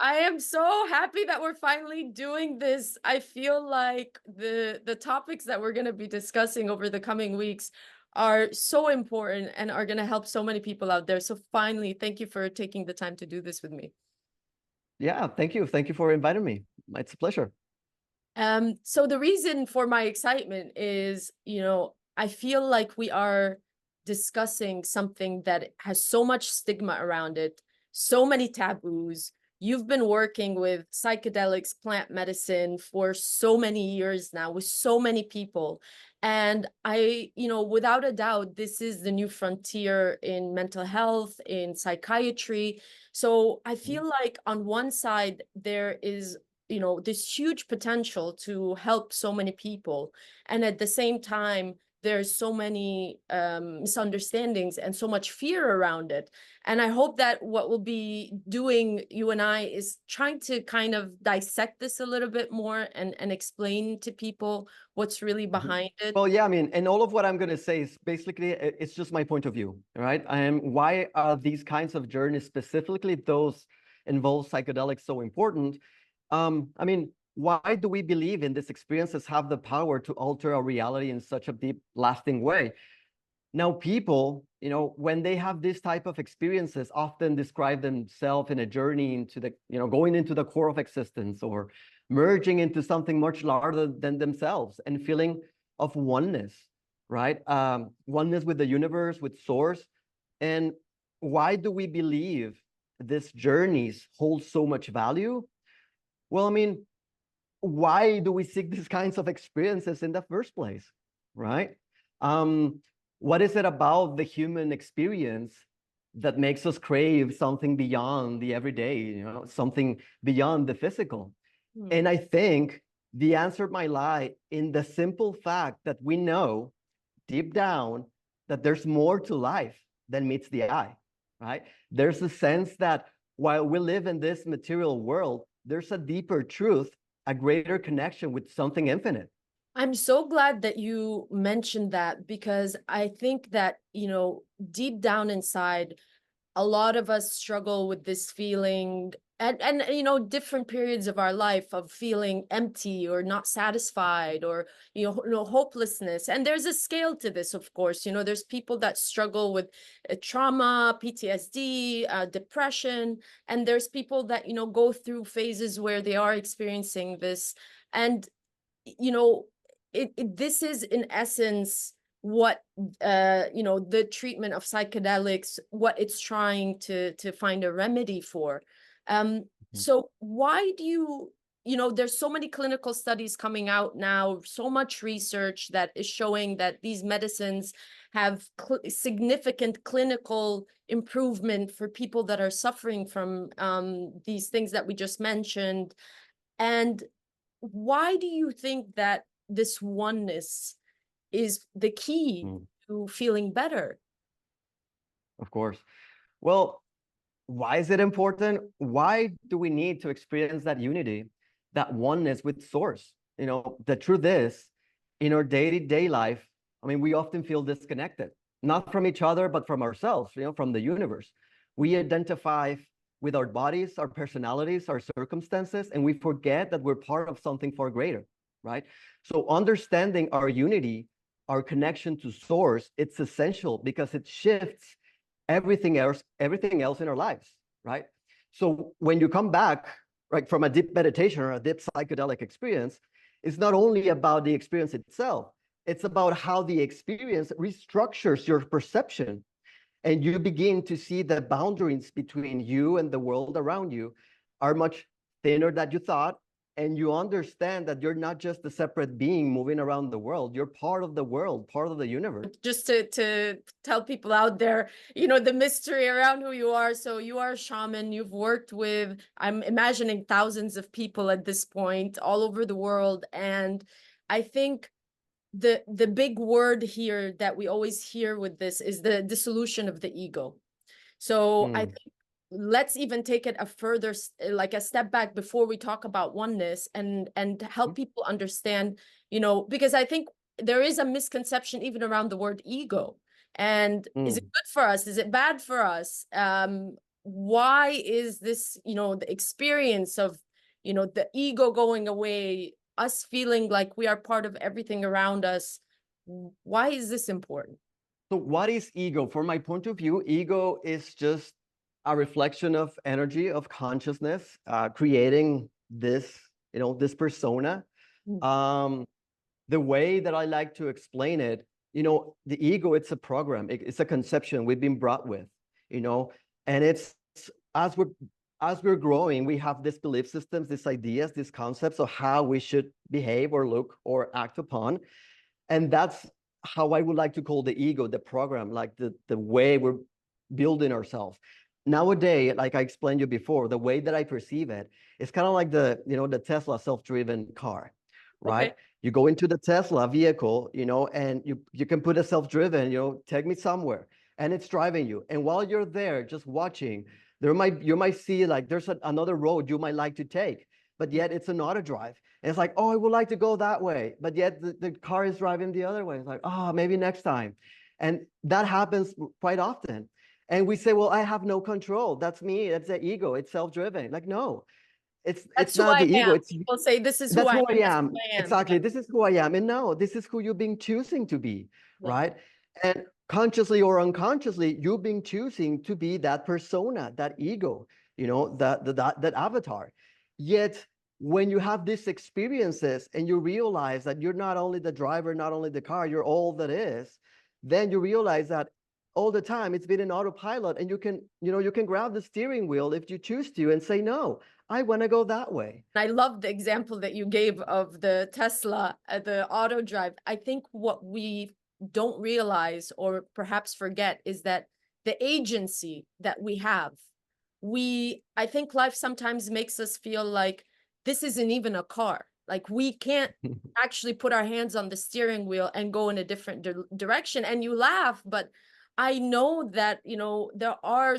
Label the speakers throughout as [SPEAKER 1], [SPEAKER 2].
[SPEAKER 1] I am so happy that we're finally doing this. I feel like the topics that we're going to be discussing over the coming weeks are so important and are going to help so many people out there. So finally, thank you for taking the time to do this with me.
[SPEAKER 2] Yeah, thank you. Thank you for inviting me. It's a pleasure.
[SPEAKER 1] So the reason for my excitement is, I feel like we are discussing something that has so much stigma around it, so many taboos. You've been working with psychedelics, plant medicine for so many years now with so many people. And without a doubt, this is the new frontier in mental health, in psychiatry. So I feel like on one side, there is this huge potential to help so many people, and at the same time there's so many misunderstandings and so much fear around it. And I hope that what we'll be doing, you and I, is trying to kind of dissect this a little bit more and explain to people what's really behind it.
[SPEAKER 2] Well, yeah, I mean, and all of what I'm going to say is basically, it's just my point of view, right? Why are these kinds of journeys, specifically those involve psychedelics, so important? I mean, why do we believe in these experiences have the power to alter our reality in such a deep, lasting way? Now, people, when they have this type of experiences, often describe themselves in a journey into going into the core of existence, or merging into something much larger than themselves, and feeling of oneness, right? Oneness with the universe, with source. And why do we believe these journeys hold so much value? Well, I mean, why do we seek these kinds of experiences in the first place, right? What is it about the human experience that makes us crave something beyond the everyday, something beyond the physical? And I think the answer might lie in the simple fact that we know deep down that there's more to life than meets the eye, right? There's a sense that while we live in this material world, there's a deeper truth, a greater connection with something infinite.
[SPEAKER 1] I'm so glad that you mentioned that, because I think that, deep down inside, a lot of us struggle with this feeling, and different periods of our life of feeling empty or not satisfied, or hopelessness. And there's a scale to this, of course. There's people that struggle with trauma, PTSD, depression, and there's people that go through phases where they are experiencing this. And you know this is in essence what the treatment of psychedelics, what it's trying to find a remedy for. So why do there's so many clinical studies coming out now, so much research that is showing that these medicines have significant clinical improvement for people that are suffering from these things that we just mentioned. And why do you think that this oneness is the key to feeling better?
[SPEAKER 2] Of course. Well, why is it important? Why do we need to experience that unity, that oneness with source? The truth is, in our day-to-day life, I mean, we often feel disconnected, not from each other, but from ourselves, from the universe. We identify with our bodies, our personalities, our circumstances, and we forget that we're part of something far greater, right? So understanding our unity, our connection to source, it's essential because it shifts everything else in our lives, right? So when you come back, right, from a deep meditation or a deep psychedelic experience, it's not only about the experience itself, it's about how the experience restructures your perception, and you begin to see the boundaries between you and the world around you are much thinner than you thought. And you understand that you're not just a separate being moving around the world. You're part of the world, part of the universe.
[SPEAKER 1] Just to tell people out there, the mystery around who you are. So you are a shaman. You've worked with, I'm imagining, thousands of people at this point all over the world. And I think the big word here that we always hear with this is the dissolution of the ego. So I think let's even take it a further, like a step back before we talk about oneness, and help people understand, because I think there is a misconception even around the word ego. And is it good for us? Is it bad for us? why is this, the experience of, the ego going away, us feeling like we are part of everything around us? Why is this important?
[SPEAKER 2] So what is ego? From my point of view, ego is just a reflection of energy, of consciousness, creating this, this persona.
[SPEAKER 1] Mm.
[SPEAKER 2] Um, the way that I like to explain it, the ego, it's a program, it's a conception we've been brought with, and it's as we're as we're growing, we have these belief systems, these ideas, these concepts of how we should behave or look or act upon. And that's how I would like to call the ego, the program, like the way we're building ourselves. Nowadays, like I explained you before, the way that I perceive it, it's kind of like the Tesla self-driven car,
[SPEAKER 1] Okay.
[SPEAKER 2] right? You go into the Tesla vehicle, and you can put a self-driven, take me somewhere, and it's driving you. And while you're there, just watching, you might see like there's another road you might like to take, but yet it's an auto drive. And it's like, oh, I would like to go that way, but yet the car is driving the other way. It's like, oh, maybe next time. And that happens quite often. And we say, well, I have no control. That's me. That's the ego. It's self-driven. Like, no, it's
[SPEAKER 1] That's who
[SPEAKER 2] not
[SPEAKER 1] I
[SPEAKER 2] the ego.
[SPEAKER 1] am.
[SPEAKER 2] It's
[SPEAKER 1] People say, this is who
[SPEAKER 2] that's
[SPEAKER 1] I am.
[SPEAKER 2] who I
[SPEAKER 1] That's
[SPEAKER 2] am.
[SPEAKER 1] who I am. Yeah.
[SPEAKER 2] Exactly. This is who I am. And no, this is who you've been choosing to be,
[SPEAKER 1] Yeah.
[SPEAKER 2] right? And consciously or unconsciously, you've been choosing to be that persona, that ego, that avatar. Yet when you have these experiences and you realize that you're not only the driver, not only the car, you're all that is, then you realize that all the time it's been an autopilot, and you can grab the steering wheel if you choose to and say, no, I want to go that way.
[SPEAKER 1] I love the example that you gave of the Tesla, the auto drive. I think what we don't realize or perhaps forget is that the agency that we have, I think life sometimes makes us feel like this isn't even a car. Like we can't actually put our hands on the steering wheel and go in a different direction. And you laugh, but I know that, there are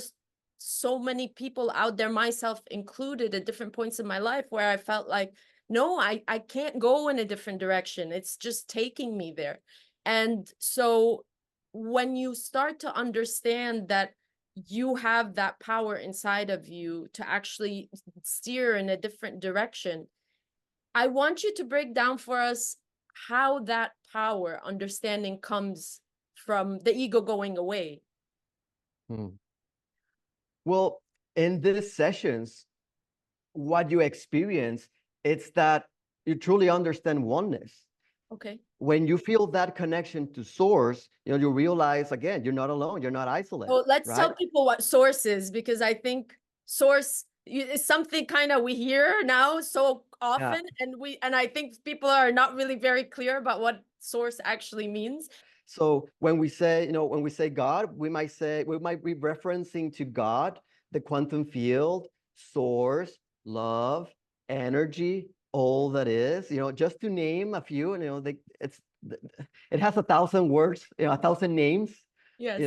[SPEAKER 1] so many people out there, myself included, at different points in my life where I felt like, no, I can't go in a different direction. It's just taking me there. And so when you start to understand that you have that power inside of you to actually steer in a different direction, I want you to break down for us how that power understanding comes from the ego going away.
[SPEAKER 2] Hmm. Well, in these sessions, what you experience, it's that you truly understand oneness.
[SPEAKER 1] Okay.
[SPEAKER 2] When you feel that connection to source, you realize again, you're not alone, you're not isolated,
[SPEAKER 1] So let's
[SPEAKER 2] right?
[SPEAKER 1] tell people what source is, because I think source is something kind of we hear now so
[SPEAKER 2] Yeah.
[SPEAKER 1] often, and I think people are not really very clear about what source actually means.
[SPEAKER 2] So when we say God, we might be referencing to God, the quantum field, source, love, energy, all that is, just to name a few, it has 1,000 words, 1,000 names,
[SPEAKER 1] Yes.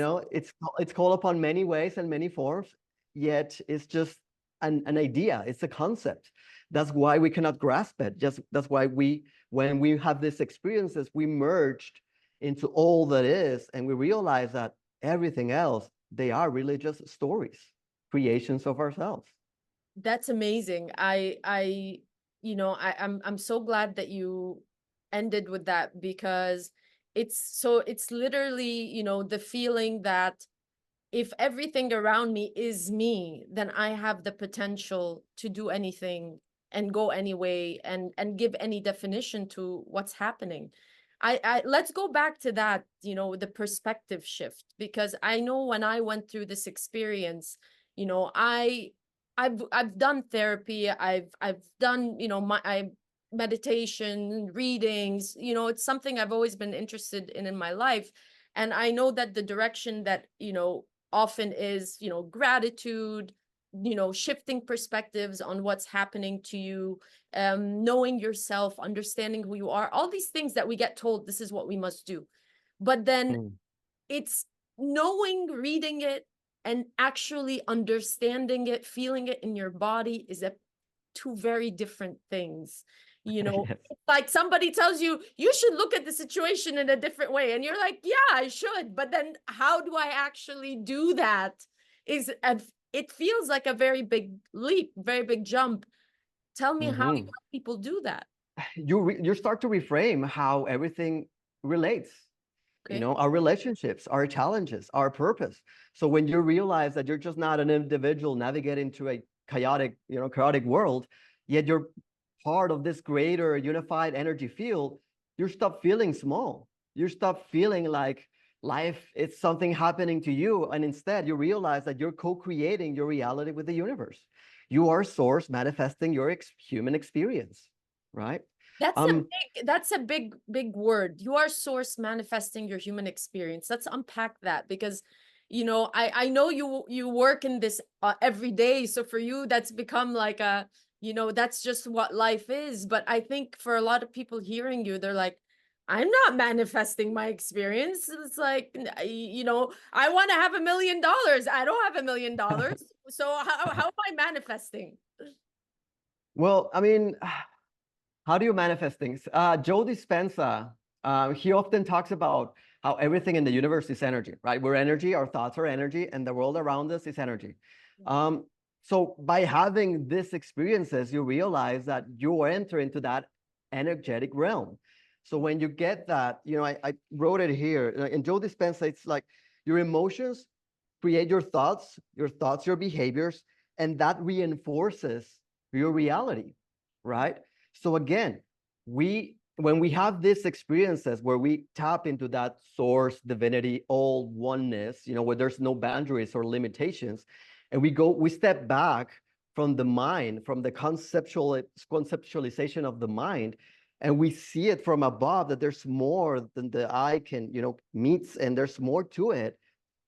[SPEAKER 2] it's called upon many ways and many forms, yet it's just an idea, it's a concept. That's why we cannot grasp it. That's why when we have these experiences, we merged into all that is, and we realize that everything else, they are really just stories, creations of ourselves.
[SPEAKER 1] That's amazing. I'm so glad that you ended with that, because it's literally, the feeling that if everything around me is me, then I have the potential to do anything and go any way and give any definition to what's happening. I let's go back to that, the perspective shift, because I know when I went through this experience, you know, I I've done therapy, I've done, my meditation, readings, it's something I've always been interested in my life. And I know that the direction that, often is, gratitude, shifting perspectives on what's happening to you, knowing yourself, understanding who you are, all these things that we get told this is what we must do. But then
[SPEAKER 2] Mm.
[SPEAKER 1] it's knowing, reading it, and actually understanding it, feeling it in your body is two very different things.
[SPEAKER 2] Yes.
[SPEAKER 1] It's like somebody tells you you should look at the situation in a different way, and you're like, yeah, I should, but then how do I actually do that is it feels like a very big leap, very big jump. Tell me how you
[SPEAKER 2] Mhm.
[SPEAKER 1] help people do that.
[SPEAKER 2] You start to reframe how everything relates. You
[SPEAKER 1] Okay.
[SPEAKER 2] know, our relationships, our challenges, our purpose. So when you realize that you're just not an individual navigating through a chaotic world, yet you're part of this greater unified energy field, you stop feeling small. You stop feeling like life is something happening to you. And instead, you realize that you're co-creating your reality with the universe. You are source manifesting your human experience, right? Um,
[SPEAKER 1] That's a big word. You are source manifesting your human experience. Let's unpack that because I know you work in this every day. So for you, that's become like a, that's just what life is. But I think for a lot of people hearing you, they're like, I'm not manifesting my experience. It's like, I want to have $1 million. I don't have $1 million. So how am I manifesting?
[SPEAKER 2] well, I mean, how do you manifest things? Joe Dispenza, he often talks about how everything in the universe is energy, right? We're energy, our thoughts are energy, and the world around us is energy. Um, so by having these experiences, you realize that you enter into that energetic realm. So when you get that, I wrote it here. In Joe Dispenza, it's like your emotions create your thoughts, your behaviors, and that reinforces your reality, right? So again, when we have these experiences where we tap into that source divinity, all oneness, where there's no boundaries or limitations, and we step back from the mind, from the conceptualization of the mind, and we see it from above that there's more than the eye can, meets, and there's more to it.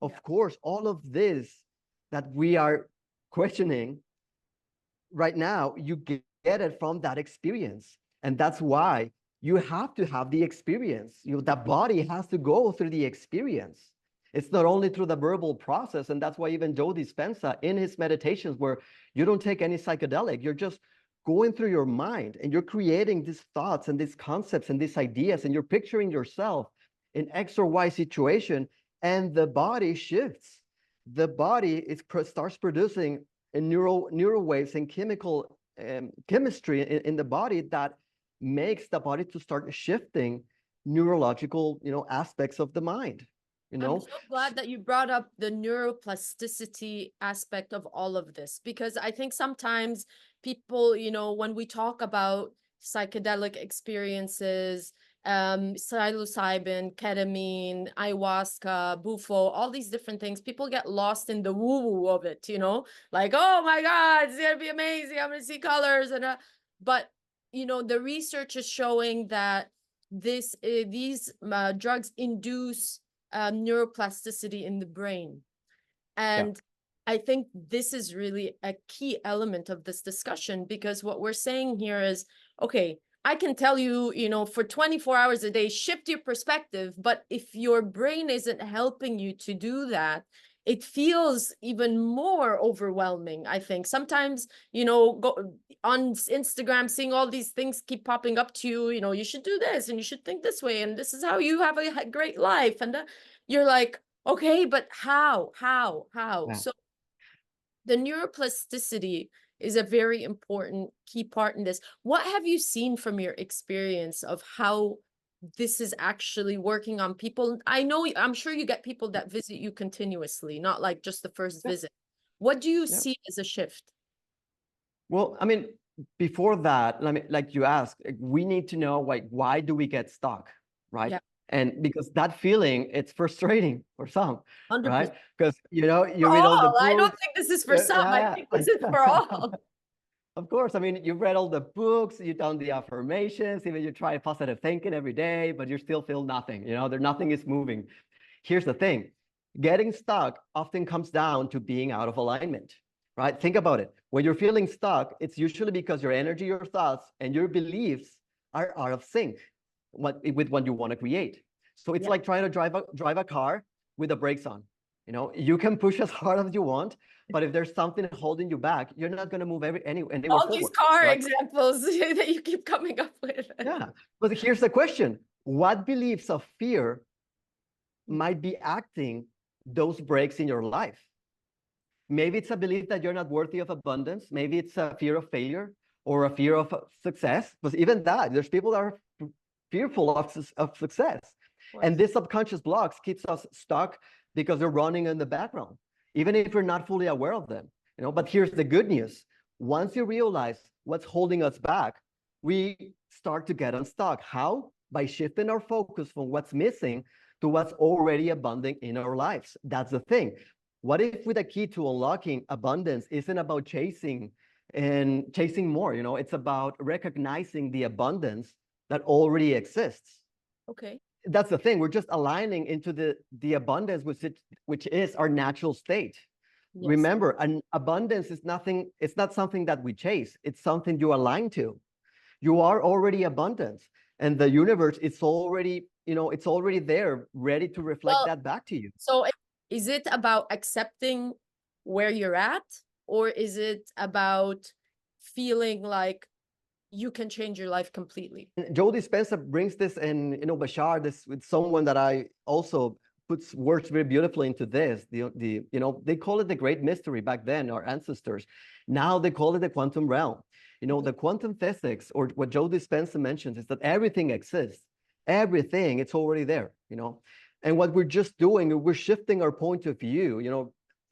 [SPEAKER 1] Yeah.
[SPEAKER 2] Of course, all of this that we are questioning right now, you get it from that experience. And that's why you have to have the experience. That body has to go through the experience. It's not only through the verbal process. And that's why even Joe Dispenza in his meditations, where you don't take any psychedelic, you're just going through your mind and you're creating these thoughts and these concepts and these ideas, and you're picturing yourself in X or Y situation, and the body shifts. The body starts producing neural waves and chemical chemistry in the body that makes the body to start shifting neurological aspects of the mind.
[SPEAKER 1] I'm so glad that you brought up the neuroplasticity aspect of all of this, because I think sometimes people, when we talk about psychedelic experiences, psilocybin, ketamine, ayahuasca, bufo, all these different things, people get lost in the woo-woo of it, like, oh my God, it's gonna be amazing. I'm gonna see colors but the research is showing that these drugs induce neuroplasticity in the brain.
[SPEAKER 2] Yeah,
[SPEAKER 1] And I think this is really a key element of this discussion, because what we're saying here is, okay, I can tell you, for 24 hours a day, shift your perspective. But if your brain isn't helping you to do that, it feels even more overwhelming. I think sometimes, go on Instagram, seeing all these things keep popping up to you, you should do this and you should think this way. And this is how you have a great life. And you're like, okay, but how?
[SPEAKER 2] yeah.
[SPEAKER 1] So the neuroplasticity is a very important key part in this. What have you seen from your experience of how this is actually working on people? I'm sure you get people that visit you continuously, not like just the first
[SPEAKER 2] Yeah,
[SPEAKER 1] visit. What do you
[SPEAKER 2] yeah.
[SPEAKER 1] see as a shift?
[SPEAKER 2] Well, I mean, before that, like you asked, we need to know, like, why do we get stuck, right?
[SPEAKER 1] Yeah,
[SPEAKER 2] And because that feeling, it's frustrating for some, right?
[SPEAKER 1] 100%.
[SPEAKER 2] Because
[SPEAKER 1] For
[SPEAKER 2] you read all the
[SPEAKER 1] all. I don't
[SPEAKER 2] books.
[SPEAKER 1] think this is for some. I
[SPEAKER 2] Yeah,
[SPEAKER 1] think this is for
[SPEAKER 2] yeah.
[SPEAKER 1] all.
[SPEAKER 2] Of course, I mean, you've read all the books, you've done the affirmations, even you try positive thinking every day, but you still feel nothing. Nothing is moving. Here's the thing: getting stuck often comes down to being out of alignment, right? Think about it. When you're feeling stuck, it's usually because your energy, your thoughts, and your beliefs are out of sync with what you want to create. So it's
[SPEAKER 1] Yeah.
[SPEAKER 2] like trying to drive a car with the brakes on. You can push as hard as you want, but if there's something holding you back, you're not going to move anywhere
[SPEAKER 1] All these
[SPEAKER 2] forward,
[SPEAKER 1] car
[SPEAKER 2] right?
[SPEAKER 1] examples that you keep coming up with.
[SPEAKER 2] Yeah. But here's the question: what beliefs of fear might be acting those breaks in your life? Maybe it's a belief that you're not worthy of abundance. Maybe it's a fear of failure or a fear of success. But even that, there's people that are fearful of success. And this subconscious blocks keeps us stuck because they're running in the background, even if we're not fully aware of them. But here's the good news. Once you realize what's holding us back, we start to get unstuck. How? By shifting our focus from what's missing to what's already abundant in our lives. That's the thing. What if with the key to unlocking abundance isn't about chasing more? It's about recognizing the abundance that already exists.
[SPEAKER 1] Okay.
[SPEAKER 2] That's the thing. We're just aligning into the abundance, which is our natural state. Yes. Remember, an abundance is nothing. It's not something that we chase. It's something you align to. You are already abundant, and the universe, it's already there, ready to reflect that back to you.
[SPEAKER 1] So is it about accepting where you're at, or is it about feeling like you can change your life completely?
[SPEAKER 2] Joe Dispenza brings this, and Bashar, this with someone that I also puts words very beautifully into this. They call it the great mystery back then, our ancestors. Now they call it the quantum realm. The quantum physics, or what Joe Dispenza mentions, is that everything exists. Everything, it's already there. And what we're just doing, we're shifting our point of view.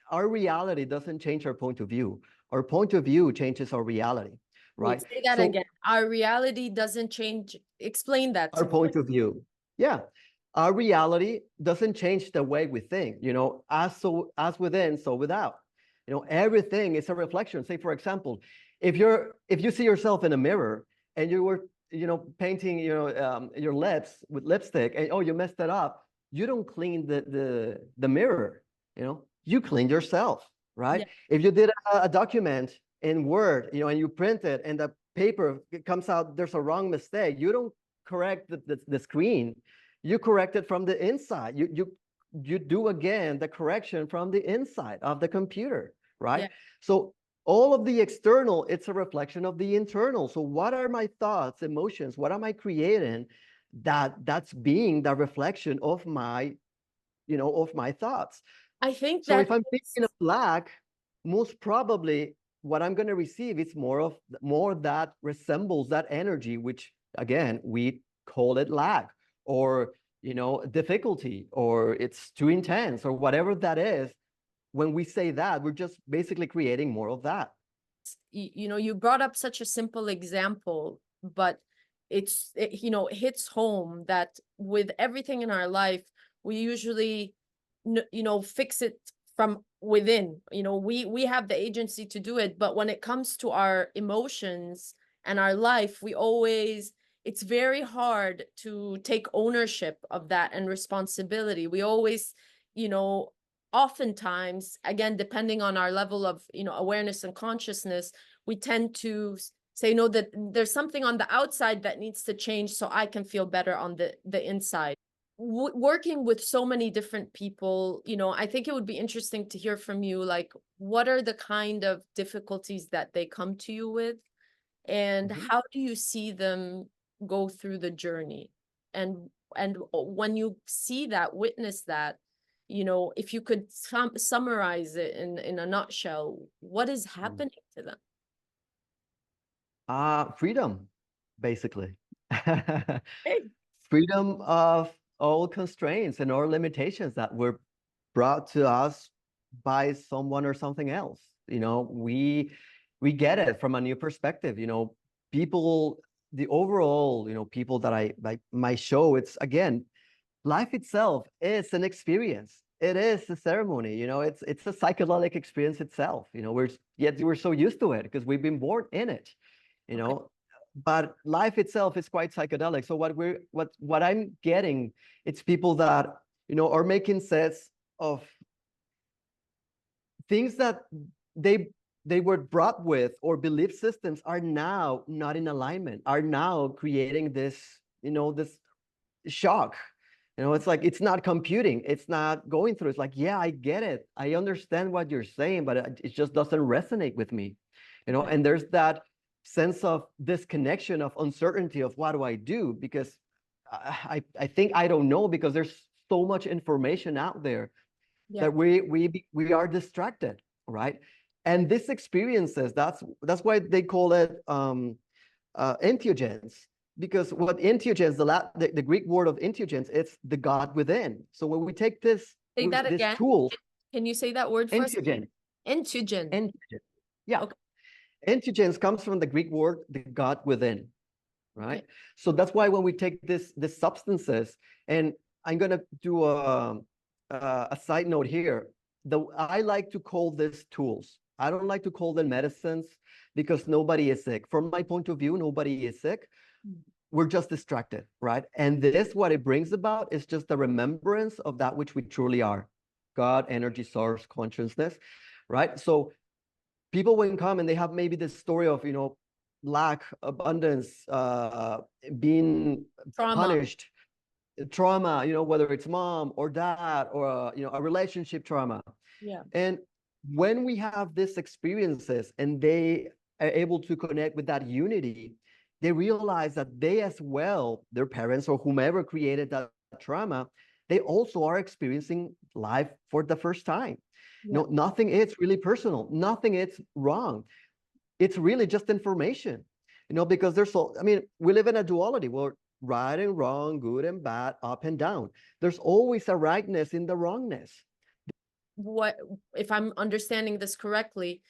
[SPEAKER 2] Our reality doesn't change our point of view. Our point of view changes our reality. Right.
[SPEAKER 1] Wait, say that again. Our reality doesn't change. Explain that to
[SPEAKER 2] our point of view. Yeah. Our reality doesn't change the way we think, as within, so without. Everything is a reflection. Say, for example, if you see yourself in a mirror and you were, painting, your lips with lipstick, and you messed it up, you don't clean the mirror, you clean yourself, right? Yeah. If you did a document in Word, and you print it and the paper comes out, there's a wrong mistake, you don't correct the screen, you correct it from the inside. You do again the correction from the inside of the computer, right? Yeah. So all of the external, it's a reflection of the internal. So what are my thoughts, emotions? What am I creating that's being the reflection of my, of my thoughts?
[SPEAKER 1] I think
[SPEAKER 2] so if I'm thinking of black, most probably what I'm going to receive is more that resembles that energy, which again, we call it lack, or, difficulty, or it's too intense, or whatever that is. When we say that, we're just basically creating more of that.
[SPEAKER 1] You brought up such a simple example, but it hits home that with everything in our life, we usually, fix it from within. We have the agency to do it, but when it comes to our emotions and our life, it's very hard to take ownership of that and responsibility. We always, oftentimes, again, depending on our level of, awareness and consciousness, we tend to say, no, that there's something on the outside that needs to change so I can feel better on the inside. Working with so many different people, I think it would be interesting to hear from you, like, what are the kind of difficulties that they come to you with, and how do you see them go through the journey? And when you see that, witness that, if you could summarize it in a nutshell, what is happening to them?
[SPEAKER 2] Freedom, basically.
[SPEAKER 1] Hey.
[SPEAKER 2] Freedom of all constraints and all limitations that were brought to us by someone or something else. We get it from a new perspective. People, the overall, people that my show, it's, again, life itself is an experience. It is a ceremony. It's a psychedelic experience itself. We're so used to it because we've been born in it. Okay. But life itself is quite psychedelic. So what I'm getting, it's people that, are making sets of things that they were brought with, or belief systems are now not in alignment, are now creating this, this shock. It's like, it's not computing, it's not going through. It's like, yeah, I get it, I understand what you're saying, but it just doesn't resonate with me. And there's that sense of disconnection, of uncertainty of what do I do, because I think I don't know, because there's so much information out there that we are distracted. right? And this experiences, that's why they call it entheogens, because what entheogens, the Greek word of entheogens, it's the God within. So when we take this
[SPEAKER 1] Say that
[SPEAKER 2] this
[SPEAKER 1] again.
[SPEAKER 2] tool,
[SPEAKER 1] Can you say that word for us?
[SPEAKER 2] entheogen,
[SPEAKER 1] Entogen.
[SPEAKER 2] entheogen, yeah,
[SPEAKER 1] Okay.
[SPEAKER 2] entheogens comes from the Greek word the God within, right?
[SPEAKER 1] Okay.
[SPEAKER 2] So that's why when we take this substances, and I'm gonna do a side note here. I like to call this tools. I don't like to call them medicines because nobody is sick. From my point of view, nobody is sick. We're just distracted, right? And this, what it brings about is just the remembrance of that which we truly are: God, energy, source, consciousness, right? So people when come and they have maybe this story of, lack, abundance, being
[SPEAKER 1] Trauma.
[SPEAKER 2] punished, trauma, whether it's mom or dad or a relationship trauma.
[SPEAKER 1] Yeah.
[SPEAKER 2] And when we have these experiences and they are able to connect with that unity, they realize that they as well, their parents or whomever created that trauma, they also are experiencing life for the first time.
[SPEAKER 1] Yeah.
[SPEAKER 2] Nothing is really personal. Nothing is wrong. It's really just information, because we live in a duality where right and wrong, good and bad, up and down. There's always a rightness in the wrongness.
[SPEAKER 1] What, if I'm understanding this correctly,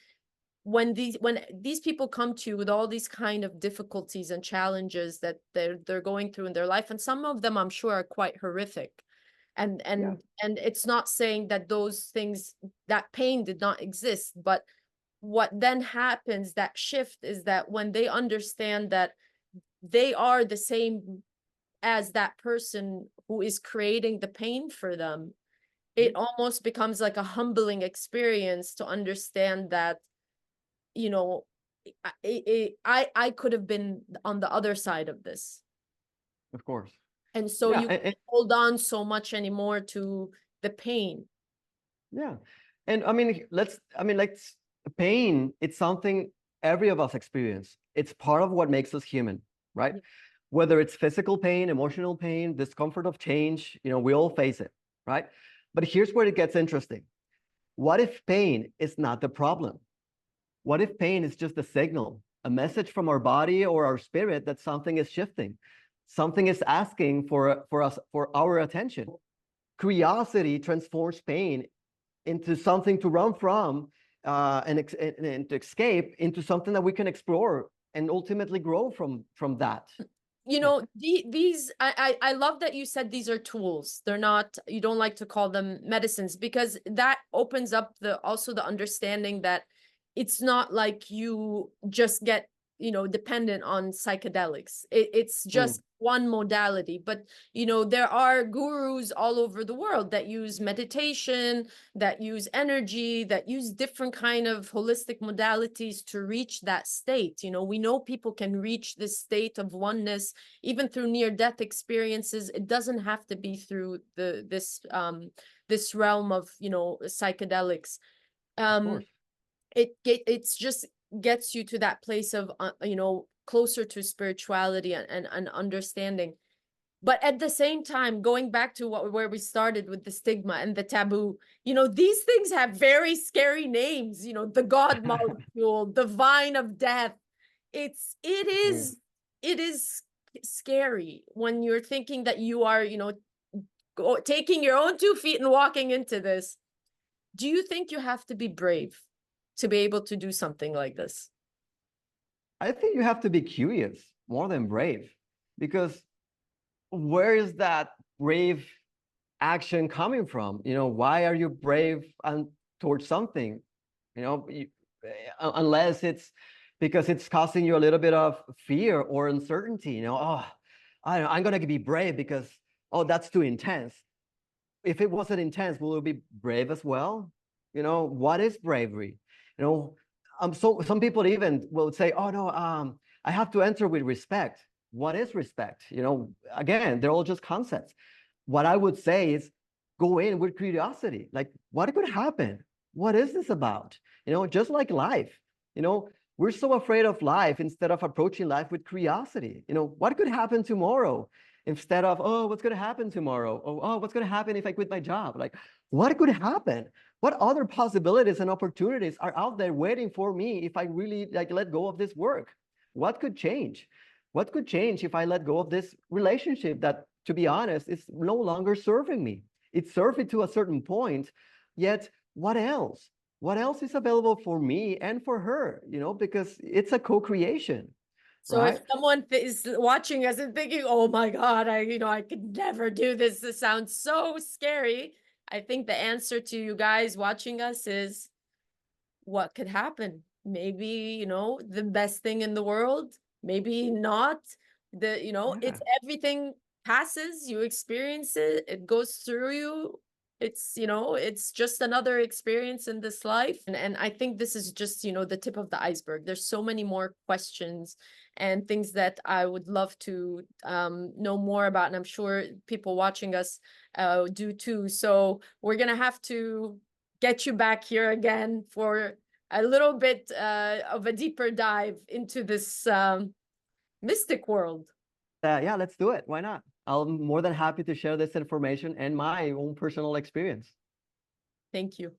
[SPEAKER 1] when these people come to you with all these kind of difficulties and challenges that they're going through in their life, and some of them I'm sure are quite horrific, and
[SPEAKER 2] Yeah,
[SPEAKER 1] it's not saying that those things, that pain did not exist, but what then happens, that shift, is that when they understand that they are the same as that person who is creating the pain for them, it almost becomes like a humbling experience to understand that, you know, I could have been on the other side of this.
[SPEAKER 2] of course.
[SPEAKER 1] And so
[SPEAKER 2] Yeah,
[SPEAKER 1] you can't hold on so much anymore to the pain.
[SPEAKER 2] yeah. And let's pain, it's something every of us experience. It's part of what makes us human, right?
[SPEAKER 1] Yeah.
[SPEAKER 2] Whether it's physical pain, emotional pain, discomfort of change, we all face it, right? But here's where it gets interesting. What if pain is not the problem? What if pain is just a signal, a message from our body or our spirit that something is shifting, something is asking for our attention? Curiosity transforms pain into something to run from, and to escape into something that we can explore and ultimately grow from that.
[SPEAKER 1] You know, these I love that you said these are tools. They're not, you don't like to call them medicines, because that opens up the also the understanding that it's not like you just get, dependent on psychedelics. It's
[SPEAKER 2] Mm,
[SPEAKER 1] just one modality, but there are gurus all over the world that use meditation, that use energy, that use different kind of holistic modalities to reach that state. We know people can reach this state of oneness even through near-death experiences. It doesn't have to be through this realm of psychedelics.
[SPEAKER 2] of
[SPEAKER 1] um
[SPEAKER 2] course.
[SPEAKER 1] it's just gets you to that place of closer to spirituality and understanding. But at the same time, going back to where we started with the stigma and the taboo, these things have very scary names. The God molecule, the vine of death. It
[SPEAKER 2] Mm.
[SPEAKER 1] is it is scary when you're thinking that you are, taking your own 2 feet and walking into this. Do you think you have to be brave to be able to do something like this?
[SPEAKER 2] I think you have to be curious more than brave, because where is that brave action coming from? Why are you brave towards something? Unless it's because it's causing you a little bit of fear or uncertainty. Oh, I'm gonna be brave because, oh, that's too intense. If it wasn't intense, will it be brave as well? What is bravery? So some people even will say, oh no, I have to enter with respect. What is respect? Again, they're all just concepts. What I would say is go in with curiosity. Like, what could happen? What is this about? Just like life, you know, we're so afraid of life instead of approaching life with curiosity. You know, what could happen tomorrow? Instead of, oh, what's going to happen tomorrow? Oh, what's going to happen if I quit my job? Like, what could happen? What other possibilities and opportunities are out there waiting for me if I really like let go of this work? What could change? What could change if I let go of this relationship that, to be honest, is no longer serving me? It served me to a certain point, yet what else? What else is available for me and for her? You know, because it's a co-creation,
[SPEAKER 1] So if
[SPEAKER 2] right?
[SPEAKER 1] someone is watching us and thinking, "Oh my God, I could never do this. This sounds so scary." I think the answer to you guys watching us is what could happen. Maybe, the best thing in the world, maybe not. It's
[SPEAKER 2] Yeah.
[SPEAKER 1] everything passes, you experience it, it goes through you. It's just another experience in this life. And I think this is just, the tip of the iceberg. There's so many more questions and things that I would love to know more about. And I'm sure people watching us do too. So we're going to have to get you back here again for a little bit of a deeper dive into this mystic world.
[SPEAKER 2] Yeah, let's do it. Why not? I'm more than happy to share this information and my own personal experience.
[SPEAKER 1] Thank you.